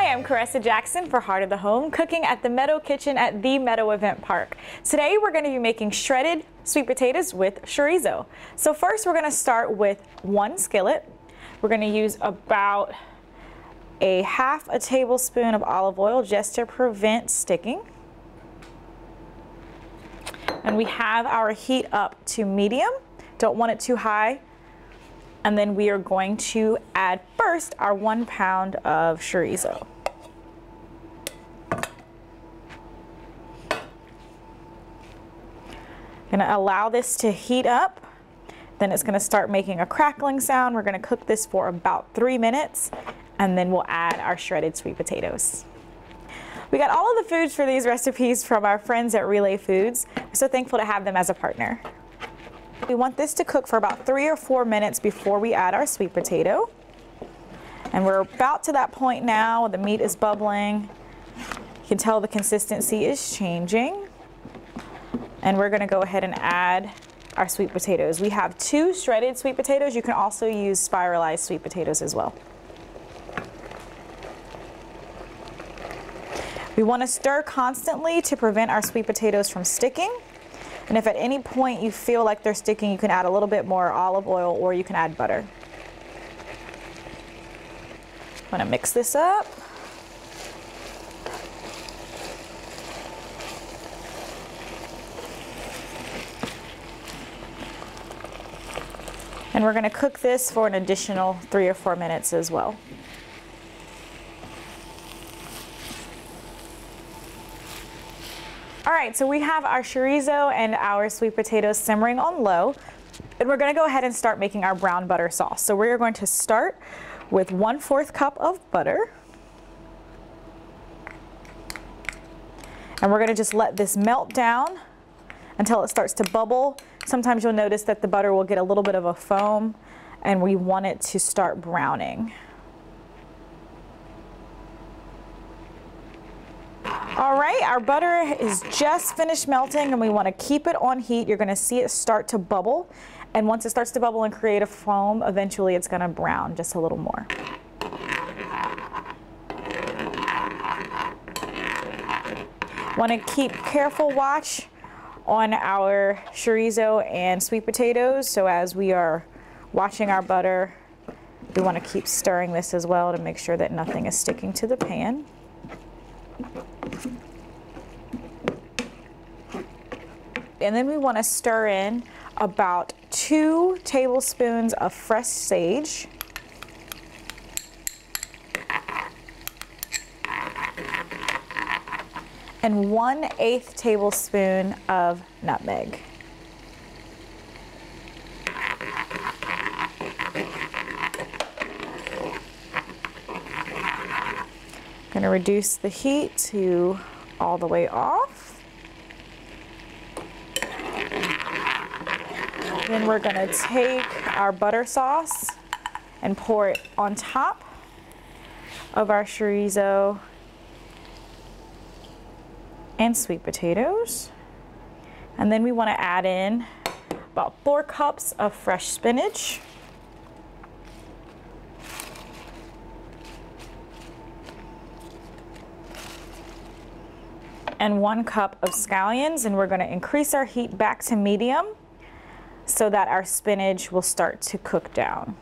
Hi, I'm Caressa Jackson for Heart of the Home, cooking at the Meadow Kitchen at the Meadow Event Park. Today we're going to be making shredded sweet potatoes with chorizo. So first we're going to start with one skillet. We're going to use about a half a tablespoon of olive oil just to prevent sticking. And we have our heat up to medium. Don't want it too high. And then we are going to add first our 1 pound of chorizo. Gonna allow this to heat up. Then it's gonna start making a crackling sound. We're gonna cook this for about 3 minutes, and then we'll add our shredded sweet potatoes. We got all of the foods for these recipes from our friends at Relay Foods. We're so thankful to have them as a partner. We want this to cook for about 3 or 4 minutes before we add our sweet potato. And we're about to that point now. The meat is bubbling. You can tell the consistency is changing. And we're gonna go ahead and add our sweet potatoes. We have 2 shredded sweet potatoes. You can also use spiralized sweet potatoes as well. We want to stir constantly to prevent our sweet potatoes from sticking. And if at any point you feel like they're sticking, you can add a little bit more olive oil or you can add butter. I'm going to mix this up. And we're going to cook this for an additional 3 or 4 minutes as well. All right, so we have our chorizo and our sweet potatoes simmering on low, and we're gonna go ahead and start making our brown butter sauce. So we're going to start with 1/4 cup of butter. And we're gonna just let this melt down until it starts to bubble. Sometimes you'll notice that the butter will get a little bit of a foam, and we want it to start browning. All right, our butter is just finished melting and we want to keep it on heat. You're going to see it start to bubble, and once it starts to bubble and create a foam, eventually it's going to brown just a little more. Want to keep careful watch on our chorizo and sweet potatoes, so as we are watching our butter, we want to keep stirring this as well to make sure that nothing is sticking to the pan. And then we want to stir in about 2 tablespoons of fresh sage. And 1/8 tablespoon of nutmeg. Going to reduce the heat to all the way off. Then we're going to take our butter sauce and pour it on top of our chorizo and sweet potatoes. And then we want to add in about 4 cups of fresh spinach. And 1 cup of scallions, and we're going to increase our heat back to medium so that our spinach will start to cook down.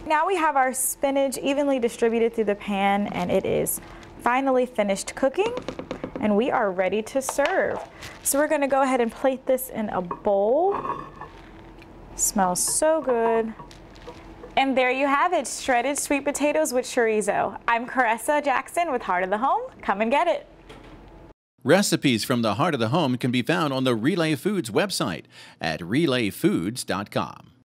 Now we have our spinach evenly distributed through the pan, and it is finally finished cooking, and we are ready to serve. So we're going to go ahead and plate this in a bowl. Smells so good. And there you have it, shredded sweet potatoes with chorizo. I'm Caressa Jackson with Heart of the Home. Come and get it. Recipes from the Heart of the Home can be found on the Relay Foods website at relayfoods.com.